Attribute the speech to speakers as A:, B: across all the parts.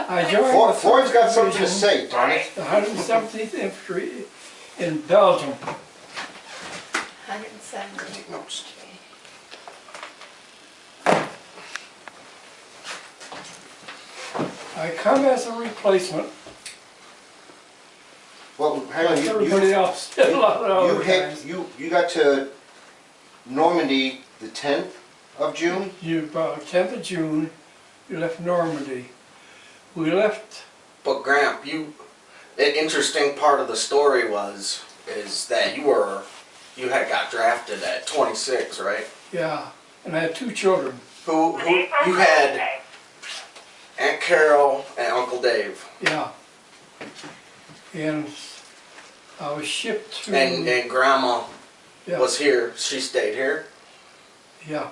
A: I joined
B: Floyd's got something to say, Tony.
A: the 117th Infantry in Belgium.
C: 170.
B: Take notes.
A: I come as a replacement.
B: Well, hang on.
A: Like everybody else did a lot of other times.
B: You got to Normandy the 10th of June.
A: About 10th of June, you left Normandy. We left.
D: But Gramp, an interesting part of the story is that you had got drafted at 26, right?
A: Yeah, and I had 2 children.
D: Who you had Aunt Carol and Uncle Dave.
A: Yeah. And I was shipped to...
D: And Grandma
A: yeah,
D: was here. She stayed here.
A: yeah.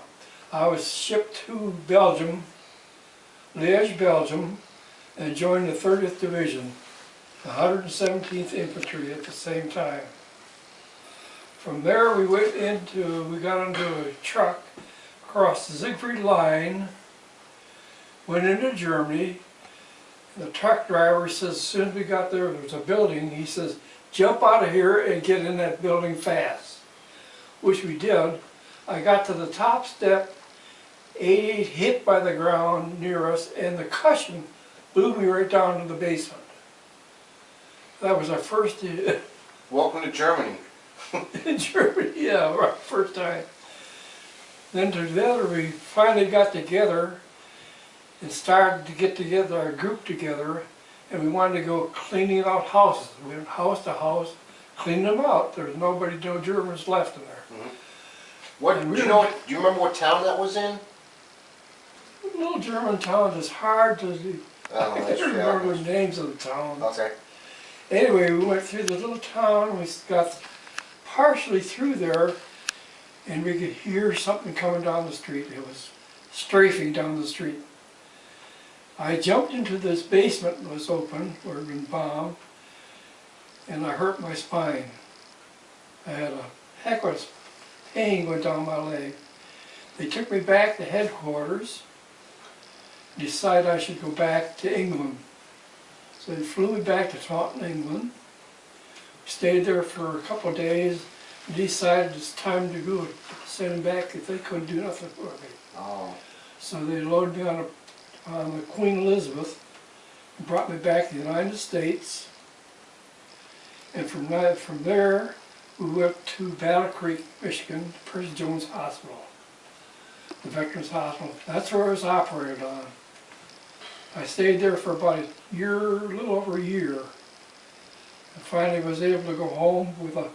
A: I was shipped to Belgium, Liège, Belgium, and joined the 30th Division, the 117th Infantry at the same time. From there we got into a truck, crossed the Siegfried line, went into Germany. The truck driver says as soon as we got there was a building, he says, jump out of here and get in that building fast, which we did. I got to the top step, 88 hit by the ground near us, and the cushion blew me right down to the basement. That was our first
B: Welcome to Germany.
A: in Germany, yeah, our first time. Then together we finally got together and started to get together, our group together, and we wanted to go cleaning out houses. We went house to house, cleaning them out. There was no Germans left in there.
B: Mm-hmm. Do you remember what town that was in?
A: Little German towns is hard to do.
B: Oh,
A: I don't remember the names of the towns.
B: Okay.
A: Anyway, we went through the little town, we got partially through there, and we could hear something coming down the street. It was strafing down the street. I jumped into this basement that was open, where it had been bombed, and I hurt my spine. I had a heck of a pain going down my leg. They took me back to headquarters, decided I should go back to England. So they flew me back to Taunton, England. Stayed there for a couple of days, and decided it's time to go, send them back if they couldn't do nothing for me.
B: Oh.
A: So they loaded me on the Queen Elizabeth and brought me back to the United States. And from there, we went to Battle Creek, Michigan, Prince Jones Hospital, the Veterans Hospital. That's where I was operated on. I stayed there for about a little over a year. And finally was able to go home with a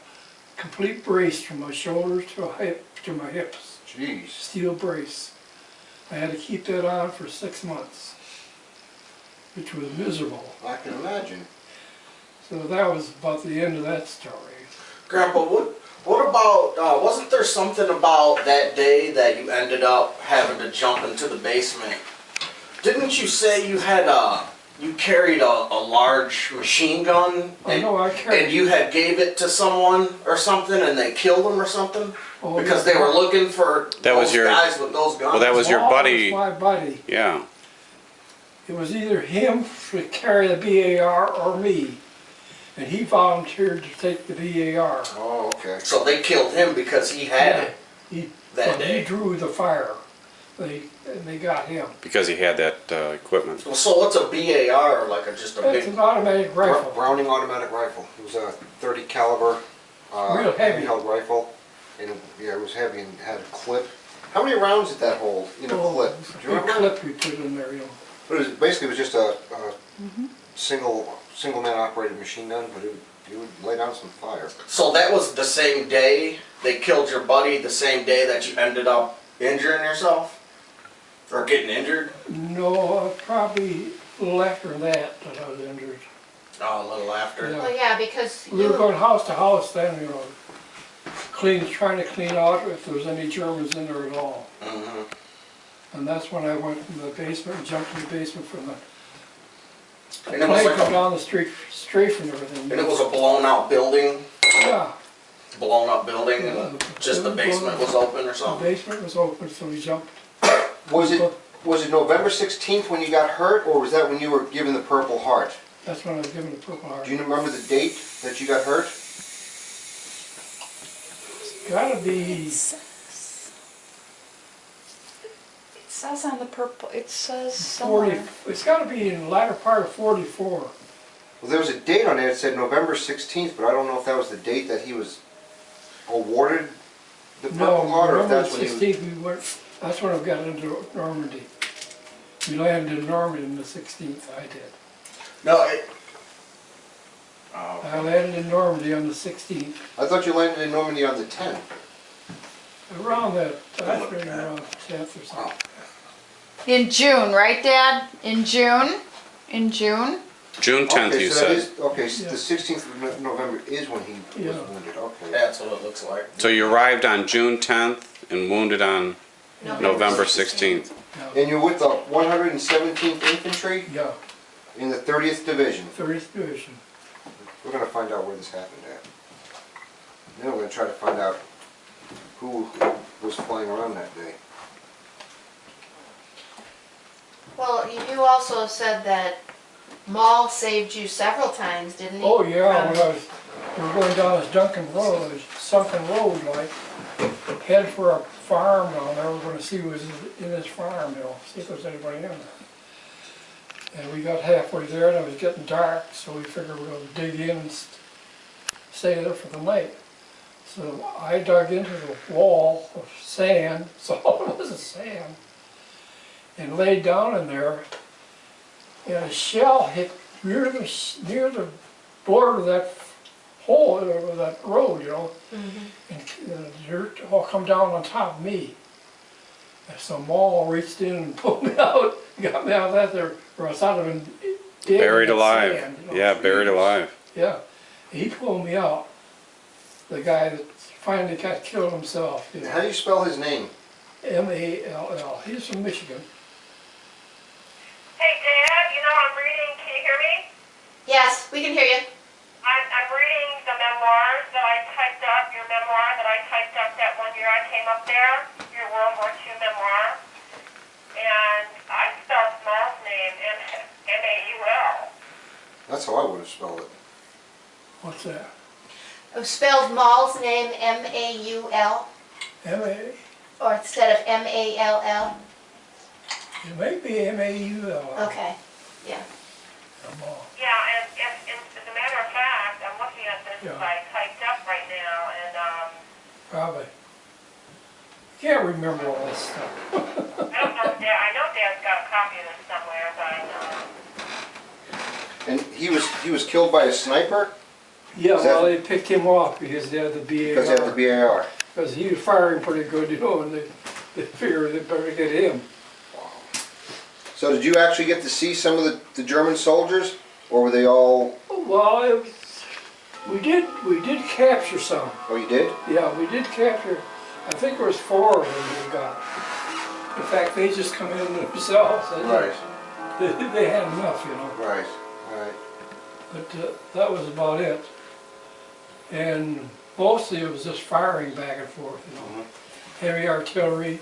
A: complete brace from my shoulders to my hips.
B: Jeez.
A: Steel brace. I had to keep that on for 6 months, which was miserable.
B: I can imagine.
A: So that was about the end of that story.
D: Grandpa, what about, wasn't there something about that day that you ended up having to jump into the basement? Didn't you say you had you carried a large machine gun?
A: Oh, no, I carried...
D: And you had gave it to someone or something and they killed them or something?
A: Oh,
D: because they were looking for those guys with those guns?
E: Well, that was your buddy.
A: That was my buddy.
E: Yeah.
A: It was either him to carry the BAR or me. And he volunteered to take the BAR.
B: Oh, okay.
D: So they killed him because he had it that day.
A: He drew the fire. And they got him.
E: Because he had that equipment.
D: Well, so what's a BAR? Like just a
A: It's
D: big...
A: an automatic rifle.
B: Browning automatic rifle. It was a 30 caliber
A: real heavy
B: handheld rifle. And yeah, it was heavy and had a clip. How many rounds did that hold in a clip? Do you remember?
A: Clip we put in there, you know.
B: But it was just a single man operated machine gun, but it would lay down some fire.
D: So that was the same day they killed your buddy, the same day that you ended up injuring yourself? Or getting injured?
A: No, probably a little after that I was injured.
D: Oh, a little after.
A: Yeah.
C: Well, yeah, because
A: We were going house to house then, you know, trying to clean out if there was any Germans in there at all.
D: Mm-hmm.
A: And that's when I went in the basement and jumped in the basement from the
D: And it was like
A: come down the street, straight and everything.
D: And it was a blown out building?
A: Yeah.
D: Blown up building and
A: Yeah,
D: just the basement was open or something?
A: The basement was open, so we jumped.
B: Was was it November 16th when you got hurt, or was that when you were given the Purple Heart?
A: That's when I was given the Purple Heart.
B: Do you remember the date that you got hurt?
A: Gotta be,
C: It says on the purple, it says
A: 40,
C: somewhere.
A: it's gotta be in the latter part of 44.
B: Well, there was a date on there that said November 16th, but I don't know if that was the date that he was awarded the
A: No,
B: Purple Heart, or if
A: November
B: that's when he was...
A: 16th, we went, that's when I got into Normandy. We landed in Normandy on the 16th, I did.
D: No, it. Oh,
A: I landed in Normandy on the 16th.
B: I thought you landed in Normandy on the 10th.
A: Around that, I
D: Look
A: think
D: at that.
A: around 10th or something.
C: In June, right, Dad? In June? In June?
E: June 10th,
B: Okay,
E: you
B: so that
E: said.
B: is, okay, so
A: Yeah.
B: the 16th of November is when he was
A: Yeah.
B: wounded, okay.
D: that's what it looks like.
E: So you arrived on June 10th and wounded on November 16th.
A: Yeah,
B: And you're with the 117th Infantry
A: yeah,
B: in the 30th Division.
A: 30th Division.
B: We're gonna find out where this happened at. Then we're gonna try to find out who was flying around that day.
F: Well, you also said that Maul saved you several times, didn't he?
A: Oh, yeah,
F: From-
A: when we were going down this Duncan Road, this sunken road, like, headed for a farm down there, we're gonna see who was in this farm, you know, see if there's anybody in there. And we got halfway there and it was getting dark, so we figured we were gonna dig in and stay there for the night. So I dug into the wall of sand, so all it was is sand, and laid down in there, and a shell hit near the border of that hole, of that road, you know, and the dirt all come down on top of me. And so Maul reached in and pulled me out, got me out of that there, or I thought I'd been dead in
E: Buried
A: that
E: alive.
A: sand, you know.
E: Yeah, buried alive.
A: Yeah, he pulled me out. The guy that finally got killed himself, you
B: And
A: know,
B: how do you spell his name?
A: M-A-L-L. He's from Michigan.
G: Hey Dad, you know I'm reading, can you hear me?
F: Yes, we can hear you.
G: I'm reading the memoirs that I typed up, your memoir that I typed up that one year I came up there, your World War II memoir. And I spelled Maul's name M-A-U-L.
B: That's how I would have spelled it.
A: What's that?
F: Spelled Maul's name M-A-U-L,
A: M-A,
F: or instead of M-A-L-L?
A: it may be M-A-U-L.
F: Okay, yeah.
A: Maul.
G: Yeah, and as a matter of fact, I'm looking at this
A: Yeah.
G: that I typed up right now, and
A: Probably. Can't remember all this stuff.
G: I don't know if I know Dad's got a copy of this somewhere, but
B: And he was killed by a sniper
A: Yeah,
B: Is that-
A: well, they picked him off because they had the
B: because they have the
A: BAR.
B: BAR.
A: Because he was firing pretty good, you know, and they figured they better get him.
B: So did you actually get to see some of the German soldiers, or were they all?
A: Well, we did capture some.
B: Oh, you did?
A: Yeah, we did capture, I think there was 4 of them we got. In fact, they just come in themselves.
B: Right,
A: They had enough, you know.
B: right, right.
A: But that was about it. And mostly it was just firing back and forth, you know. Heavy artillery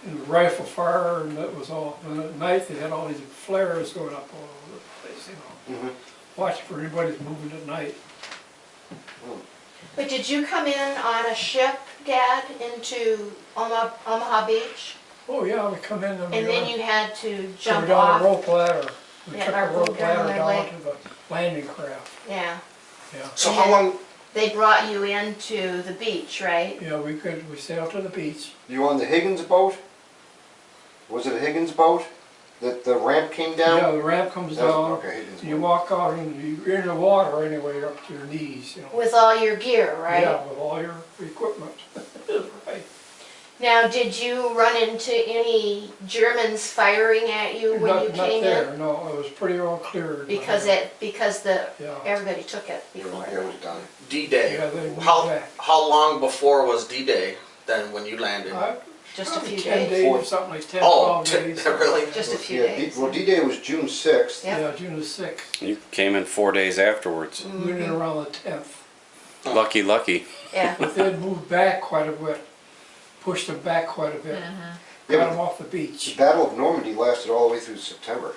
A: and rifle fire, and that was all. And at night they had all these flares going up all over the place, you know. Watch for anybody who's moving at night.
F: But did you come in on a ship, Dad, into Omaha Beach?
A: Oh yeah, we come in and
F: And then
A: we
F: you had to
A: go
F: jump
A: down
F: off?
A: a rope ladder. We
F: Yeah,
A: took
F: or
A: a
F: go
A: rope
F: down
A: ladder
F: the
A: down
F: lake.
A: to the landing craft.
F: Yeah.
A: Yeah.
D: So how long?
F: They brought you into the beach, right?
A: Yeah, we sailed to the beach.
B: You on the Higgins boat? Was it a Higgins boat that the ramp came down?
A: Yeah, the ramp comes
B: That was-
A: down.
B: okay, Higgins
A: And you
B: boat.
A: walk out and you're in the water anyway, up to your knees, you know.
F: With all your gear, right?
A: Yeah, with all your equipment. Right.
F: Now, did you run into any Germans firing at you when you
A: Not
F: came
A: there,
F: in?
A: no, it was pretty well cleared.
F: Because
A: Yeah.
F: everybody took it before.
B: It was done.
D: D-Day.
A: Yeah, they moved
D: How
A: back.
D: long before was D-Day then when you landed?
F: Just a
A: Probably
F: few
A: 10
F: days.
A: or something like 10,
D: Oh,
A: 12 days.
D: really?
F: Just a few
B: Yeah,
F: days.
B: well, D-Day was June 6th.
F: Yep.
A: Yeah, June the 6th.
E: You came in 4 days afterwards.
A: We went in around the 10th.
E: Lucky.
F: Yeah.
A: But they had moved back quite a bit, pushed them back quite a bit.
B: Yeah,
A: got
B: but
A: them off the
B: The
A: beach.
B: Battle of Normandy lasted all the way through September.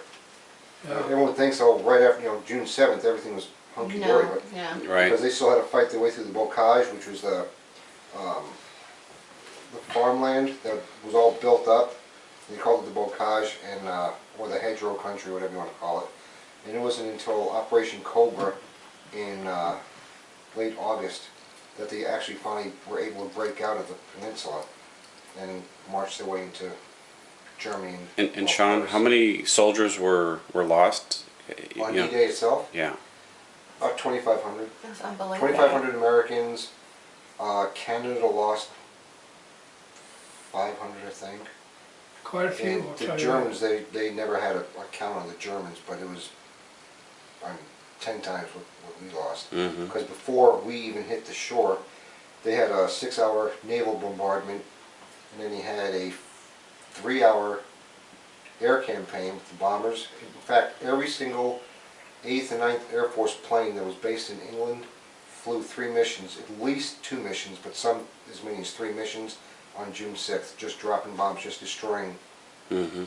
A: Yeah.
B: Everyone thinks, oh, right after, June 7th, everything was hunky-dory,
F: No,
B: but
F: yeah.
E: Right.
B: because they still had to fight their way through the bocage, which was the farmland that was all built up. They called it the bocage, and or the hedgerow country, whatever you want to call it. And it wasn't until Operation Cobra in late August that they actually finally were able to break out of the peninsula and march their way into Germany.
E: And Sean, how many soldiers were lost?
B: On
E: You know,
B: D-Day itself,
E: yeah.
B: about 2,500.
F: That's unbelievable.
B: 2,500 Americans. Canada lost 500, I think.
A: Quite a few,
B: And
A: I'll
B: the
A: tell you.
B: Germans, they never had a count on the Germans, but it was, 10 times what we lost.
E: Mm-hmm.
B: Because before we even hit the shore, they had a 6-hour naval bombardment, and then he had a 3-hour air campaign with the bombers. In fact, every single 8th and 9th Air Force plane that was based in England flew 3 missions, at least 2 missions, but some as many as 3 missions on June 6th, just dropping bombs, just destroying
E: Mm-hmm.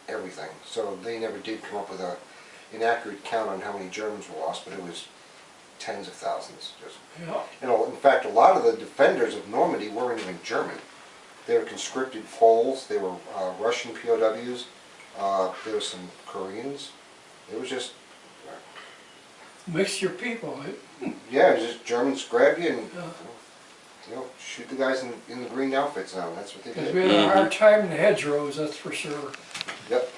B: everything. So they never did come up with an accurate count on how many Germans were lost, but it was tens of thousands. Just,
A: Yeah.
B: in fact, a lot of the defenders of Normandy weren't even German. They were conscripted Poles, they were Russian POWs, there were some Koreans. It was just,
A: Mixture people.
B: yeah, it was just Germans grab you and,
A: Yeah.
B: shoot the guys in the green outfits now. That's what they
A: Because
B: did.
A: we had a hard time in the hedgerows, that's for sure.
B: Yep.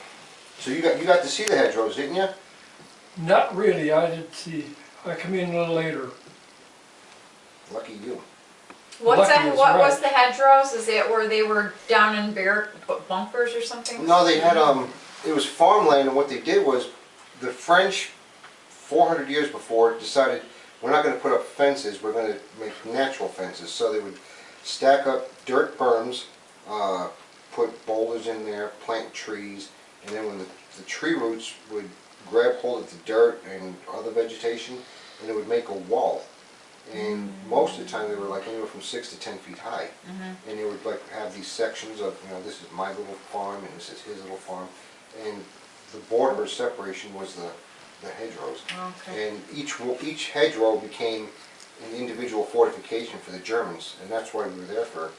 B: So you got to see the hedgerows, didn't you?
A: Not really, I did see. I come in a little later.
B: Lucky you.
C: What's
A: Lucky
C: that,
A: is
C: what was
A: right.
C: the hedgerows? Is it where they were down in barrack bunkers or something?
B: No, they had, it was farmland, and what they did was, the French, 400 years before, decided, we're not gonna put up fences, we're gonna make natural fences. So they would stack up dirt berms, put boulders in there, plant trees, and then when the tree roots would grab hold of the dirt and other vegetation, and it would make a wall. And most of the time they were like anywhere from 6 to 10 feet high. And they would like have these sections of, this is my little farm and this is his little farm. And the border of separation was the hedgerows.
C: Okay.
B: And each hedgerow became an individual fortification for the Germans. And that's why we were there for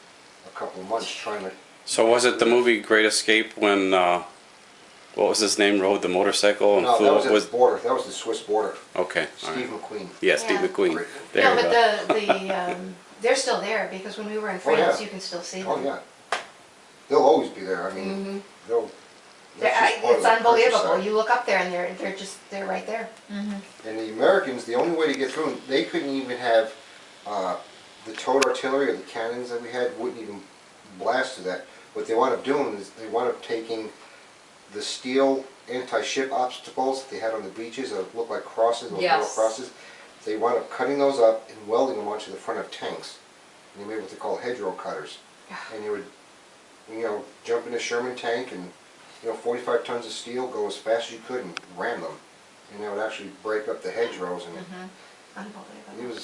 B: a couple of months trying to...
E: So was it the movie Great Escape when, what was his name, rode the motorcycle and
B: No,
E: flew?
B: that was at the border. That was the Swiss border.
E: Okay, all
B: Steve
E: right.
B: McQueen.
E: Yeah, Steve
F: Yeah.
E: McQueen.
B: Great.
E: There
F: No,
E: you
F: but
E: go.
F: they're still there because when we were in
B: Oh, yeah.
F: France, you can still see them.
B: Oh, yeah. They'll always be there. I mean, they'll... that's just part of
F: It's
B: the
F: unbelievable.
B: countryside.
F: You look up there and they're right there.
B: And the Americans, the only way to get through them, they couldn't even have the towed artillery or the cannons that we had wouldn't even blast through that. What they wound up doing is they wound up taking the steel anti-ship obstacles that they had on the beaches that looked like crosses, those little
C: Yes.
B: crosses. They wound up cutting those up and welding them onto the front of tanks. And they made what they call hedgerow cutters. And they would, jump in a Sherman tank and 45 tons of steel, go as fast as you could and ram them. And that would actually break up the hedgerows. And
F: Unbelievable.
B: it was